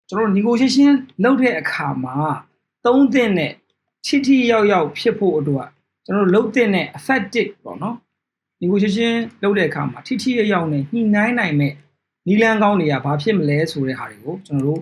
ကျွန်တော် negotiation လုပ်တဲ့အခါမှာသုံးသင့်တဲ့ထိရောက်ဖြစ်ဖို့အတွက်ကျွန်တော်လုပ်သင့်တဲ့ effective ပေါ့နော် negotiation လုပ်တဲ့အခါမှာထိရောက်နဲ့ညှိနှိုင်းနိုင်မဲ့နည်းလမ်းကောင်းတွေကဘာဖြစ်မလဲဆိုတဲ့ဟာတွေကိုကျွန်တော်တို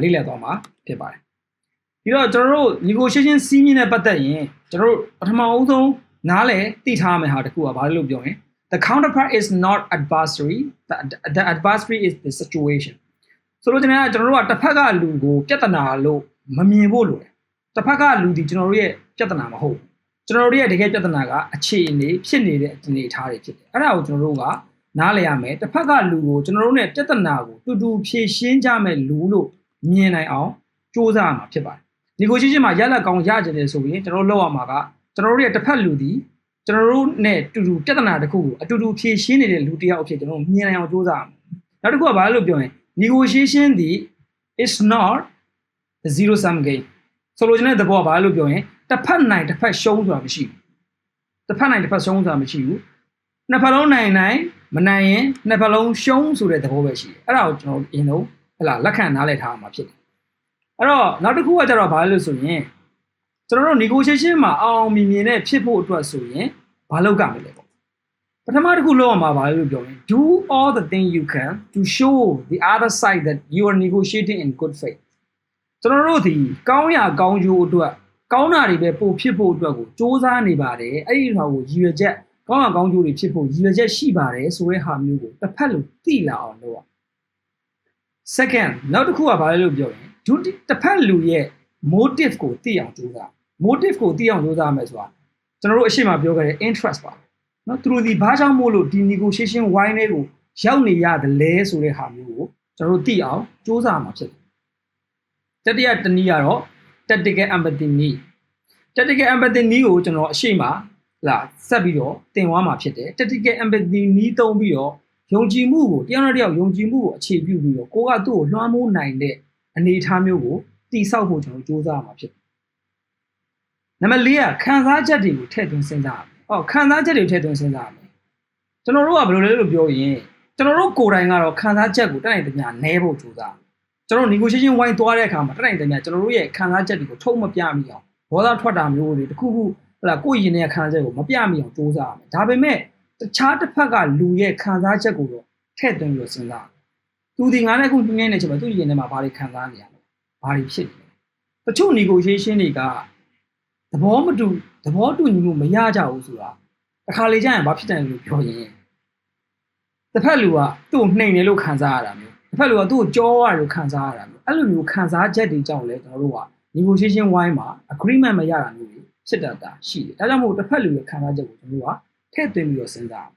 ့လေ့လာသွားမှာဖြစ်ပါတယ်ပြီးတော့ကျွန်တော်တို့ negotiation စီးမြင့်နဲ့ပတ်သက်ရင်ကျွန်တော်တို့ပထမအဦးဆုံးနားလည်သိထားမယ့်ဟာတစ်ခုကဘာလို့ပြောရင် the counterpart is not adversary the adversary is the situation ဆိုတော့ကျွန်တော်တို့ကတစ်ဖက်ကလူကိုပြဿနာလို့မမြင်ဖို့လိုတယ်တစ်ဖက်ကလူဒီကျွန်တော်တို့ရဲ့ပြဿနာမဟုတ်ကျွန်တော်တို့ရဲ့တကယ်ပြဿနာကအခြေအနေဖြစ်နေတဲ့အနေအထားတွေဖြစ်တယ်အဲ့ဒါကိုကျွန်တော်တို့ကနားလည်ရမယ်တစ်ဖက်ကလူကိုကျွန်တော်တို့ ਨੇ ပြဿနာကိုတူဖြေရှင်းကြမယ်လူလို့မြင်နိုင်အောင်စူးစမ်းရမှာဖြစ်ပါတယ် negotiation မှာရလက်ကောင်းရကြတယ်ဆိုရင်ကျွန်တော်တို့လောက်ရမှာကကျွန်တော်တို့ရဲ့တစ်ဖက်လူဒီကျွန်တော်တို့ ਨੇ တူပြဿနာတစ်ခုကိုအတူဖြေရှင်းနေတဲ့လူတစ်ယောက်အဖြစ်ကျွန်တော်မြင်နိုင်အောင်စူးစမ်းရမယ်နောက်တစ်ခုကဘာလို့ပြောရင် negotiation ဒီ is not the zero sum game ဆိုလိုချင်တဲ့သဘောကဘာလို့ပြောရင်တစ်ဖက်နိုင်တစ်ဖက်ရှုံးဆိုတာမရှိဘူးတစ်ဖက်နိုင်တစ်ဖက်ရှုံးဆိုတာမရှိဘူးနှစ်ဖက်လုံးနိုင်မနိုင်ရင်နှစ်ဖက်လုံးရှုံးဆိုတဲ့သဘောပဲရှိတယ်အဲ့ဒါကိုကျွန်တော်အရင်ဆုံးလက်ခံနားလည်ထားမှာဖြစ်တယ်အဲ့တော့နောက်တစ်ခုကကျတော့ဘာလို့ဆိုရင်ကျွန်တော်တို့ negotiation မှာအောင်မြင်တဲ့ဖြစ်ဖို့အတွက်ဆိုရင်ဘာလုပ်ကြမလဲပေါ့ပထမတစ်ခုလုပ်ရမှာဘာလို့ပြောရင် do all the thing you can to show the other side that you are negotiating in good faith ကျွန်တော်တို့ဒီကောင်းရကောင်းကျိုးအတွက်ကောင်းတာတွေပဲပို့ဖြစ်ဖို့အတွက်ကိုစ조사နေပါတယ်အဲ့ဒီဟာကိုရည်ရွယ်ချက်ကောင်းရကောင်းကျိုးတွေဖြစ်ဖို့ရည်ရွယ်ချက်ရှိပါတယ်ဆိုတဲ့ဟာမျိုးကိုတစ်ဖက်လို့သိလာအောင်လုပ်ရ second နောက်တစ်ခုကဘာလဲလို့ပြောရင်တစ်ဖက်လူရဲ့ motive ကိုသိအောင်စ조사 motive ကိုသိအောင်စ조사ရမယ်ဆိုတာကျွန်တော်တို့အရှိမပြောခဲ့တဲ့ interest ပါနော်သူတို့ဒီဘာကြောင့်မို့လို့ဒီ negotiation wine တွေကိုရောက်နေရတယ်လဲဆိုတဲ့ဟာမျိုးကိုကျွန်တော်တို့သိအောင်စ조사ရမှာဖြစ်တယ်တတိယတနည်းကတော့ tactical empathy need tactical empathy need ကိုကျွန်တော်အရှိမဆက်ပြီးတော့သင်သွားမှာဖြစ်တယ် tactical empathy need သုံးပြီးတော့ယုံကြည်မှုကိုတယောက်နဲ့တယောက်ယုံကြည်မှုကိုအခြေပြုပြီးတော့ကိုကသူ့ကိုလွှမ်းမိုးနိုင်တဲ့အနေအထားမျိုးကိုတည်ဆောက်ဖို့ကျွန်တော်စူးစမ်းမှာဖြစ်တယ်နံပါတ်4ကခံစားချက်တွေကိုထည့်သွင်းစဉ်းစားရမယ်ခံစားချက်တွေထည့်သွင်းစဉ်းစားရမယ်ကျွန်တော်တို့ကဘယ်လိုလဲလို့ပြောရင်ကျွန်တော်တို့ကိုယ်တိုင်ကတော့ခံစားချက်ကိုတတ်နိုင်တဲ့ညာနဲဖို့စူးစမ်းကျွန်တော် negotiation ဝိုင်းသွားတဲ့အခါမှာတတ်နိုင်တဲ့ညာကျွန်တော်တို့ရဲ့ခံစားချက်တွေကိုထုတ်မပြမိအောင်ဘောသားထွက်တာမျိုးတွေတခုခုကိုယ့်ရင်ထဲခံစားချက်ကိုမပြမိအောင်စူးစမ်းရမယ်ဒါပေမဲ့တခြားတစ်ဖက်ကလူရဲ့ခံစားချက်ကိုတော့ထည့်သွင်းပြီးစဉ်းစားသူဒီငါနဲ့ခုငင်းနေချက်မှာသူ့ရင်ထဲမှာဘာတွေခံစားနေရလဲဘာတွေဖြစ်နေလဲတချို့ negotiation တွေကသဘောတူညီမှုမရကြဘူးဆိုတာတစ်ခါလေကြာရင်ဘာဖြစ်တယ်လို့ပြောရင်တစ်ဖက်လူကသူ့ကိုနှိမ်နေလို့ခံစားရတာမျိုးတစ်ဖက်လူကသူ့ကိုကြောရတယ်လို့ခံစားရတာမျိုးအဲ့လိုမျိုးခံစားချက်တွေကြောင့်လဲကျွန်တော်တို့က negotiation ဝိုင်းမှာ agreement မရတာမျိုးတွေဖြစ်တတ်တာရှိတယ်ဒါကြောင့်မို့တစ်ဖက်လူရဲ့ခံစားချက်ကိုကျွန်တော်တို့ကထည့်သွင်းပြီးတော့စဉ်းစာ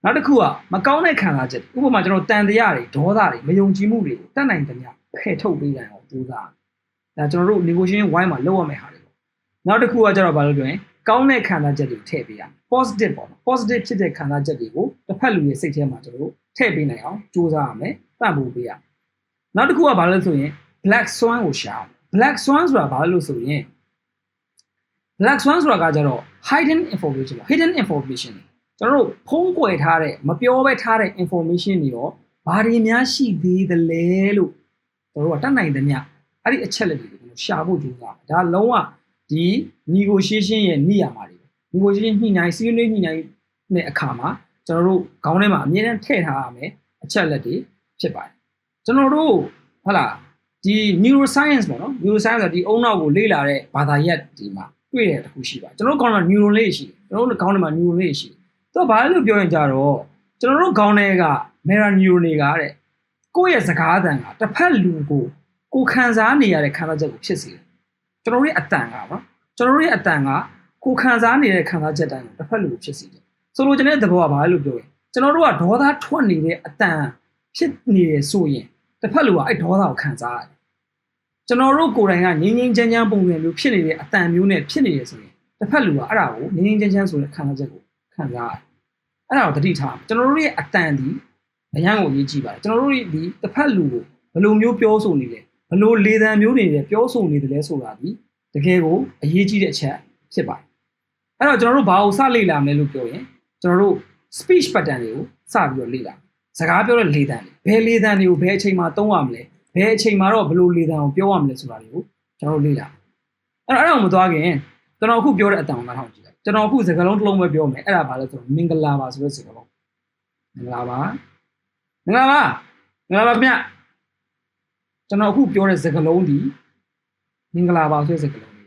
းနောက်တစ်ခုကမကောင်းတဲ့ခံစားချက်ဥပမာကျွန်တော်တန်တရားတွေဒေါသတွေမယုံကြည်မှုတွေကိုတတ်နိုင်တဲ့များဖယ်ထုတ်ပေးနိုင်အောင်ကြိုးစားဒါကျွန်တော်တို့ negotiation ဝိုင်းမှာလုပ်ရမယ့်ဟာတွေပေါ့နောက်တစ်ခုကကျတော့ဘာလို့ပြောရင်ကောင်းတဲ့ခံစားချက်တွေကိုထည့်ပေးရ positive ပေါ့နော် positive ဖြစ်တဲ့ခံစားချက်တွေကိုတစ်ဖက်လူရဲ့စိတ်ထဲမှာကျွန်တော်တို့ထည့်ပေးနိုင်အောင်ကြိုးစားရမယ်ပံ့ပိုးပေးရနောက်တစ်ခုကဘာလို့ဆိုရင် black swan ကိုရှာ black swan ဆိုတာဘာလို့ဆိုရင် black swan ဆိုတာကကျတော့ hidden information ပါ hidden information ကျွန်တော်တို့ဖုံးကွယ်ထားတဲ့မပြောဘဲထားတဲ့ information တွေရောဘာတွေများရှိသေးသလဲလို့ကျွန်တော်တို့ကတတ်နိုင်သမျှအဲ့ဒီအချက်လက်တွေကိုကျွန်တော်ရှာဖို့ကြိုးစားဒါလုံးဝဒီ negotiation ရဲ့နေရာမှာတွေ negotiation ညှိနှိုင်းဆွေးနွေးညှိနှိုင်းတဲ့အခါမှာကျွန်တော်တို့ခေါင်းထဲမှာအမြဲတမ်းထည့်ထားရမယ်အချက်လက်တွေဖြစ်ပါတယ်ကျွန်တော်တို့ဟုတ်လားဒီ neuroscience ပေါ့နော် neuroscience ဆိုတာဒီအုံနောက်ကိုလေ့လာတဲ့ဘာသာရပ်ဒီမှာတွေ့တဲ့တစ်ခုရှိပါတယ်ကျွန်တော်တို့ခေါင်းထဲမှာ neuron လေးရှိတယ်ကျွန်တော်တို့ခေါင်းထဲမှာ neuron လေးရှိတယ်တော့ဘာလို့ပြောရင်ကြတော့ကျွန်တော်တို့ခေါင်းထဲက mirror neuron တွေကတဲ့ကိုယ့်ရဲ့စကားအသံကတစ်ဖက်လူကိုခံစားနေရတဲ့ခံစားချက်ကိုဖြစ်စေတယ်ကျွန်တော်တို့ရဲ့အသံကနော်ကျွန်တော်တို့ရဲ့အသံကကိုခံစားနေတဲ့ခံစားချက်တိုင်းကိုတစ်ဖက်လူကိုဖြစ်စေတယ်ဆိုလိုချင်တဲ့သဘောကဘာလို့ပြောရင်ကျွန်တော်တို့ကဒေါသထွက်နေတဲ့အသံဖြစ်နေရဆိုရင်တစ်ဖက်လူကအဲ့ဒေါသကိုခံစားရတယ်ကျွန်တော်တို့ကိုယ်တိုင်ကငြိမ်းငြိမ်းချမ်းချမ်းပုံစံမျိုးဖြစ်နေတဲ့အသံမျိုးနဲ့ဖြစ်နေရဆိုရင်တစ်ဖက်လူကအဲ့ဒါကိုငြိမ်းငြိမ်းချမ်းချမ်းဆိုတဲ့ခံစားချက်ကိုခံစားရတယ်အဲ့ဒါကိုသတိထားကျွန်တော်တို့ရဲ့အတန်ဒီအရန်ကိုရေးကြည့်ပါတယ်ကျွန်တော်တို့ဒီတစ်ဖက်လူကိုဘယ်လိုမျိုးပြောဆိုနေလဲဘယ်လိုလေသံမျိုးတွေနဲ့ပြောဆိုနေတယ်လဲဆိုတာဒီတကယ်ကိုအရေးကြီးတဲ့အချက်ဖြစ်ပါတယ်အဲ့တော့ကျွန်တော်တို့ဘာကိုစလေ့လာမလဲလို့ပြောရင်ကျွန်တော်တို့ speech pattern တွေကိုစပြီးတော့လေ့လာစကားပြောတဲ့လေသံတွေဘယ်လေသံတွေကိုဘယ်အချိန်မှာသုံးရမလဲ ဘယ်အချိန်မှာတော့ဘယ်လိုလေတံကိုပြောရမလဲဆိုတာတွေကိုကျွန်တော်တို့လေ့လာအဲ့တော့မသွားခင်ကျွန်တော်အခုပြောတဲ့အတန်ကိုနားထောင်ကြည့်လိုက်ကျွန်တော်အခုစကားလုံးတစ်လုံးပဲပြောမယ်အဲ့ဒါဘာလဲဆိုတော့မင်္ဂလာပါဆိုတဲ့စကားလုံးမင်္ဂလာပါခင်ဗျကျွန်တော်အခုပြောတဲ့စကားလုံးဒီမင်္ဂလာပါဆိုတဲ့စကားလုံးလေ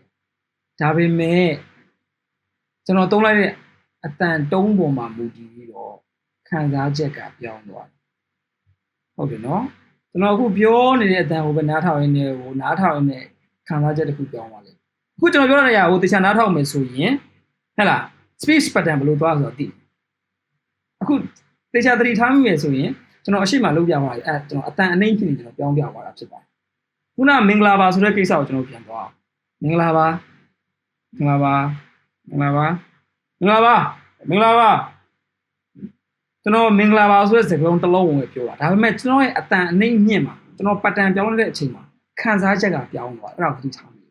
းဒါပေမဲ့ကျွန်တော်သုံးလိုက်တဲ့အတန်တုံးပေါ်မှာမူတည်ပြီးတော့ခံစားချက်ကပြောင်းသွားတယ်ဟုတ်တယ်နော်ကျွန်တော်အခုပြောနေတဲ့အတန်ကိုပဲနားထောင်ရင်းနဲ့ခံစားချက်တစ်ခုပြောင်းသွားတယ်အခုကျွန်တော်ပြောတဲ့နေရာကိုတခြားနားထောင်မယ်ဆိုရင်ဟဲ့လား speech pattern ဘယ်လိုသွားဆိုတော့သိအခုတခြားသတိထားမိမယ်ဆိုရင်ကျွန်တော်အရှိမလုပ်ပြသွားတယ်အဲကျွန်တော်အတန်အနှိမ့်ဖြစ်နေကျွန်တော်ပြောင်းပြသွားတာဖြစ်ပါတယ်ခုနမင်္ဂလာပါဆိုတဲ့ကိစ္စကိုကျွန်တော်ပြန်သွားအောင်မင်္ဂလာပါကျွန်တော်မင်္ဂလာပါဆိုတဲ့စကားလုံးတစ်လုံးဝင်ပြောတာဒါပေမဲ့ကျွန်တော်ရဲ့အတန်အနှိမ့်မြင့်မှာကျွန်တော်ပတ်တန်ပြောင်းလဲတဲ့အချိန်မှာခံစားချက်ကပြောင်းသွားအဲ့ဒါကိုသိထားမယ်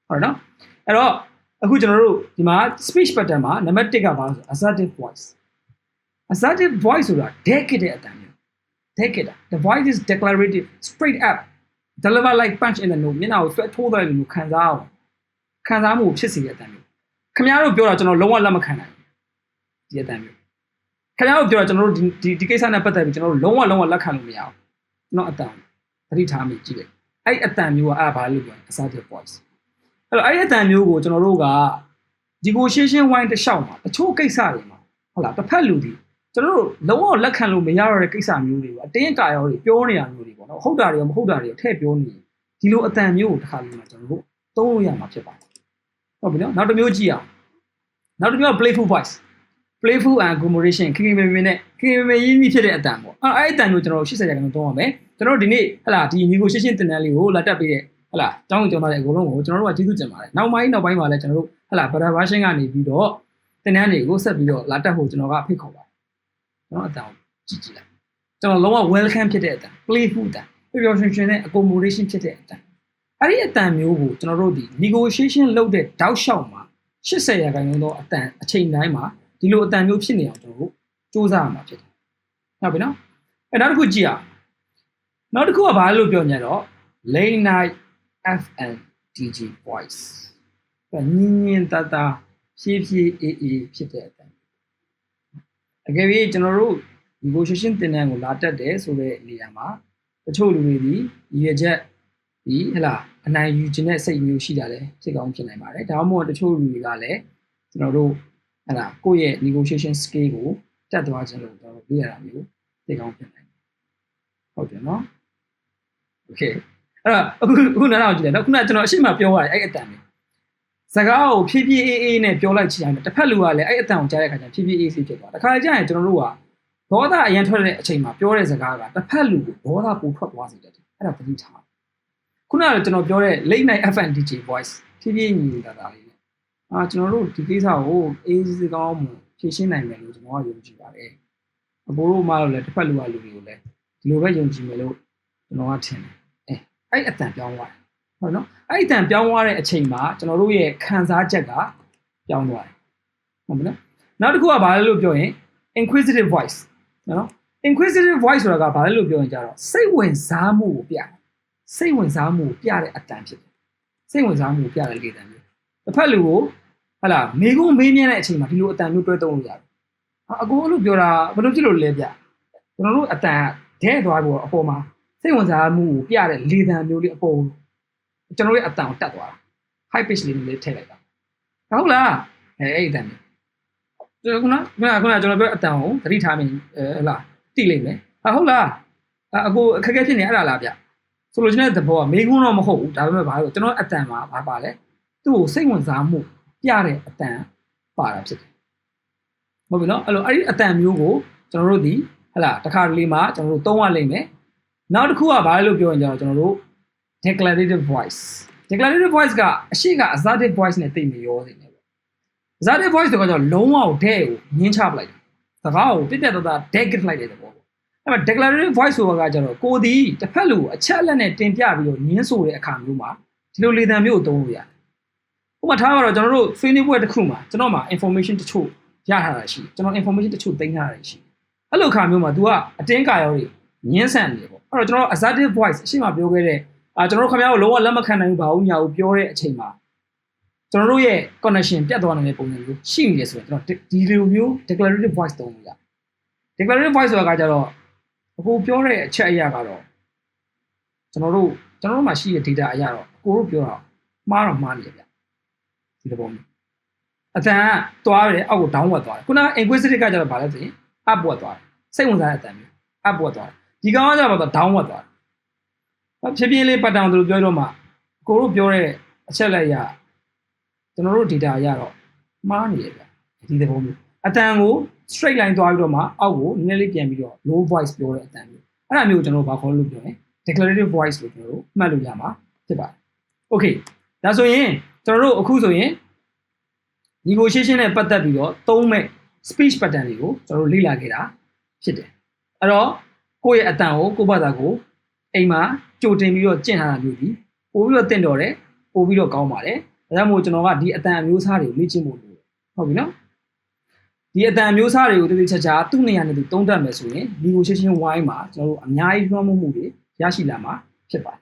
ဟုတ်နော်အဲ့တော့အခုကျွန်တော်တို့ဒီမှာ speech pattern မှာနံပါတ်1ကဘာလဲဆို assertive voice ဆိုတာ decade တဲ့အတန်မျိုး decade the voice is declarative straight up deliver like punch in the nose မျက်နှာကိုဆွဲထိုးတယ်လို့ခံစားမှုဖြစ်စေတဲ့အတန်မျိုးခင်ဗျားတို့ပြောတာကျွန်တော်လုံးဝလက်မခံနိုင်ဒီအတန်မျိုးခင်ဗျားတို့ပြောတာကျွန်တော်တို့ဒီကိစ္စနဲ့ပတ်သက်ပြီးကျွန်တော်တို့လုံးဝလက်ခံလို့မရအောင်ကျွန်တော်အတန်သတိထားမိကြည့်တယ်အဲ့အတန်မျိုးကအဲ့ဘာလို့ပြောလဲ assertive voice အဲ့တော့အဲ့အတန်မျိုးကိုကျွန်တော်တို့က negotiation wine တစ်လျှောက်မှာတချို့ကိစ္စတွေမှာဟုတ်လားတစ်ဖက်လူဒီကျွန်တော်တို့လုံးဝလက်ခံလို့မရတော့တဲ့ကိစ္စမျိုးတွေပေါ့အတင်းကာရောတွေပြောနေတာမျိုးတွေပေါ့နော်ဟုတ်တာတွေရောမဟုတ်တာတွေရောထည့်ပြောနေဒီလိုအတန်မျိုးကိုတစ်ခါလေးမှာကျွန်တော်တို့သုံးလို့ရမှာဖြစ်ပါတယ်ဟုတ်ပြီနော်နောက်တစ်မျိုးကြည့်အောင်နောက်တစ်မျိုး playful voice playful and accommodation ခင်ခင်မင်းနဲ့ခင်ခင်မင်းရင်းနှီးဖြစ်တဲ့အတန်ပေါ့အဲ့အတန်မျိုးကျွန်တော်တို့80ရာခိုင်နှုန်းသုံးရမယ်ကျွန်တော်တို့ဒီနေ့ဟလာဒီ negotiation တင်တန်းလေးကိုလာတက်ပေးတဲ့ဟလာတောင်းကြောင်းတဲ့အကုန်လုံးကိုကျွန်တော်တို့ကကျေးဇူးတင်ပါတယ်နောက်ပိုင်းမှာလည်းကျွန်တော်တို့ဟလာ better version ကနေပြီးတော့တင်တန်းတွေကိုဆက်ပြီးတော့လာတက်ဖို့ကျွန်တော်ကဖိတ်ခေါ်ပါတယ်နော်အတန်ကြည့်လိုက်ကျွန်တော်လုံးဝ welcome ဖြစ်တဲ့အတန် playful အတန်ပျော်ရွှင်ရွှင်နဲ့ accommodation ဖြစ်တဲ့အတန်အဲ့ဒီအတန်မျိုးကိုကျွန်တော်တို့ဒီ negotiation လုပ်တဲ့တောက်လျှောက်မှာ80ရာခိုင်နှုန်းသောအတန်အချိန်တိုင်းမှာဒီလိုအတန်မျိုးဖြစ်နေအောင်ကျွန်တော်တို့စူးစမ်းရမှာဖြစ်တယ်ဟုတ်ပြီနော်အဲ့နောက်တစ်ခုကြည့်အောင်နောက်တစ်ခုကဘာလို့ပြောညတော့ late night FM DJ voice ညင်တတဖြည်းဖြည်းအေးအေးဖြစ်တဲ့အတန်အကယ်၍ကျွန်တော်တို့ negotiation တင်တန်းကိုလာတက်တယ်ဆိုတဲ့နေရာမှာတချို့လူတွေဒီရည်ချက်ဒီဟလာအနိုင်ယူခြင်းတဲ့စိတ်မျိုးရှိတာလဲဖြစ်ကောင်းဖြစ်နိုင်ပါတယ်ဒါမှမဟုတ်တချို့လူတွေကလည်းကျွန်တော်တို့ဟလာကိုယ့်ရဲ့ negotiation skill ကိုတက်သွားခြင်းလို့ကျွန်တော်ပြရတာမျိုးဖြစ်ကောင်းဖြစ်နိုင်ဟုတ်တယ်နော် okay အဲ့တော့အခုနားထောင်ကြည့်တယ်နော်ခုနကကျွန်တော်အရှိမပြောရတယ်အဲ့အတန်မျိုးစကားကိုဖြည်းဖြည်းအေးအေးနဲ့ပြောလိုက်ချင်တယ်တစ်ဖက်လူကလည်းအဲ့အတန်ကိုကြားတဲ့အခါကျဖြည်းဖြည်းအေးဆေးဖြစ်သွားတခါကျရင်ကျွန်တော်တို့ကဒေါသအရင်ထွက်တဲ့အချိန်မှာပြောတဲ့စကားကတစ်ဖက်လူကိုဒေါသပိုထွက်သွားစေတယ်အဲ့ဒါသတိထားခုနကကျွန်တော်ပြောတဲ့ late night FM DJ voice ဖြည်းဖြည်းညီနေတာလေးကျွန်တော်တို့ဒီကိစ္စကိုအေးစေးကောင်းမှုဖြည့်ရှင်းနိုင်မယ်လို့ကျွန်တော်ကယုံကြည်ပါတယ်အဘိုးတို့မှလည်းတစ်ဖက်လူကလူတွေကိုလည်းဒီလိုပဲယုံကြည်မယ်လို့ကျွန်တော်ကထင်တယ်အဲ့အတန်ပြောင်းသွားတယ်ဟုတ်နော်အဲ့အတန်ပြောင်းသွားတဲ့အချိန်မှာကျွန်တော်တို့ရဲ့ခံစားချက်ကပြောင်းသွားတယ်ဟုတ်မလားနောက်တစ်ခုကဘာလဲလို့ပြောရင် inquisitive voice နော် inquisitive voice ဆိုတာကဘာလဲလို့ပြောရင်ကြတော့စိတ်ဝင်စားမှုကိုပြတယ်စိတ်ဝင်စားမှုကိုပြတဲ့အတန်ဖြစ်တယ်စိတ်ဝင်စားမှုကိုပြတဲ့လေတန်မျိုးတစ်ဖက်လူကိုဟလာမေကုန်းမေးမြန်းတဲ့အချိန်မှာဒီလိုအတန်မျိုးတွဲသုံးလို့ရတယ်အကိုလို့ပြောတာဘယ်လိုဖြစ်လို့လဲဗျကျွန်တော်တို့အတန်ဒဲသွားပြီးတော့အပေါ်မှာစိတ်ဝင်စားမှုကိုပြတဲ့လေတံမျိုးလေးအပေါ်ကျွန်တော်ရဲ့အတန်ကိုတက်သွားတာ high pitch လေးထည့်လိုက်တာဟုတ်လားအဲ့အတန်မျိုးကျွန်တော်ခုနကျွန်တော်ပြောအတန်ကိုသတိထားမိဟလာတိလိုက်မယ်ဟုတ်လားအကိုအခက်အခဲဖြစ်နေအဲ့ဒါလားဗျဆိုလိုချင်တဲ့သဘောကမေကုန်းတော့မဟုတ်ဘူးဒါပေမဲ့ဘာလို့ကျွန်တော်အတန်မှာဘာပါလဲသူ့ကိုစိတ်ဝင်စားမှုပြတဲ့အတန်ပါတာဖြစ်တယ်ဟုတ်ပြီနော်အဲ့လိုအဲ့ဒီအတန်မျိုးကိုကျွန်တော်တို့ဒီဟလာတစ်ခါတလေမှာကျွန်တော်တို့သုံးရလိမ့်မယ်နောက်တစ်ခုကဘာလဲလို့ပြောရင်ကျွန်တော်တို့ declarative voice ကအရှိက assertive voice နဲ့တိတ်မရောနေတယ်ပေါ့ assertive voice ဆိုတော့လုံးဝတဲ့ကိုညှင်းချပလိုက်တယ်စကားကိုပြပြတသား delegate လိုက်တဲ့သဘောပေါ့အဲ့မှာ declarative voice ဆိုတာကကျတော့ကိုဒီတစ်ဖက်လူကိုအချက်အလက်နဲ့တင်ပြပြီးတော့ညှင်းဆိုတဲ့အခါမျိုးမှာဒီလိုလေသံမျိုးကိုသုံးလို့ရတယ်ဥပမာထားတော့ကျွန်တော်တို့ ဆွေးနွေးပွဲတစ်ခုမှာကျွန်တော်မှာ information တချို့ရထားတာရှိကျွန်တော် information တချို့သိမ်းထားတာရှိအဲ့လိုအခါမျိုးမှာ तू ကအတင်းကာရောတွေညှင်းဆန်နေပေါ့ အဲ့တော့ကျွန်တော် assertive voice အရှိမပြောခဲ့တဲ့ကျွန်တော်တို့ခင်ဗျားတို့လုံးဝလက်မခံနိုင်ဘူးဘာဘူးညာဘူးပြောတဲ့အချိန်မှာကျွန်တော်တို့ရဲ့ connection ပြတ်သွားနေတဲ့ပုံစံမျိုးရှိနေတယ်ဆိုတော့ကျွန်တော်ဒီလိုမျိုး declarative voice သုံးလို့ရ declarative voice ဆိုတာကကြတော့အခုပြောတဲ့အချက်အရာကတော့ကျွန်တော်တို့မှာရှိတဲ့ data အရာတော့ကိုတို့ပြောတာမှားနေတယ်ဗျဒီလိုပုံမျိုးအတန်ကသွားတယ်အောက်ကို down ဝတ်သွားတယ်ခုန inquisitive ကကြတော့ဗာလဲဆိုရင် up ဝတ်သွားတယ်စိတ်ဝင်စားတဲ့အတန်မျိုး up ဝတ်သွားတယ်ဒီကောင်ကကြတော့ down ဝတ်သွားတယ်ဖြည်းဖြည်းလေး pattern တို့ပြောတော့မှကိုတို့ပြောတဲ့အချက်လက်အရာကျွန်တော်တို့ data အရာတော့မှားနေတယ်ဗျဒီလိုပုံမျိုးအတန်ကို straight line သွားပြီးတော့မှအောက်ကိုနည်းနည်းလေးပြန်ပြီးတော့ low voice ပြောတဲ့အတန်မျိုးအဲ့ဒါမျိုးကိုကျွန်တော်တို့ဘာခေါ်လို့ပြောလဲ declarative voice လို့ကျွန်တော်တို့မှတ်လို့ရမှာဖြစ်ပါတယ် okay ဒါဆိုရင်ကျွန်တော်တို့အခုဆိုရင် negotiation နဲ့ပတ်သက်ပြီးတော့သုံးမဲ့ speech pattern တွေကိုကျွန်တော်တို့လေ့လာခဲ့တာဖြစ်တယ်အဲ့တော့ကိုယ့်ရဲ့အတန်ကိုကိုယ့်ဘာသာကိုအိမ်မှာကြိုတင်ပြီးတော့ကျင့်ထားတာမျိုးဒီပို့ပြီးတော့တင့်တော်တယ်ပို့ပြီးတော့ကောင်းပါတယ်ဒါကြောင့်မို့ကျွန်တော်ကဒီအတန်အမျိုးအစားတွေကိုလေ့ကျင့်ဖို့လိုတယ်ဟုတ်ပြီနော်ဒီအတန်အမျိုးအစားတွေကိုတည်တည်ချာချာသူ့နေရာနဲ့သူသုံးတတ်မယ်ဆိုရင် negotiation wine မှာကျွန်တော်တို့အများကြီးလွှမ်းမိုးမှုတွေရရှိလာမှာဖြစ်ပါတယ်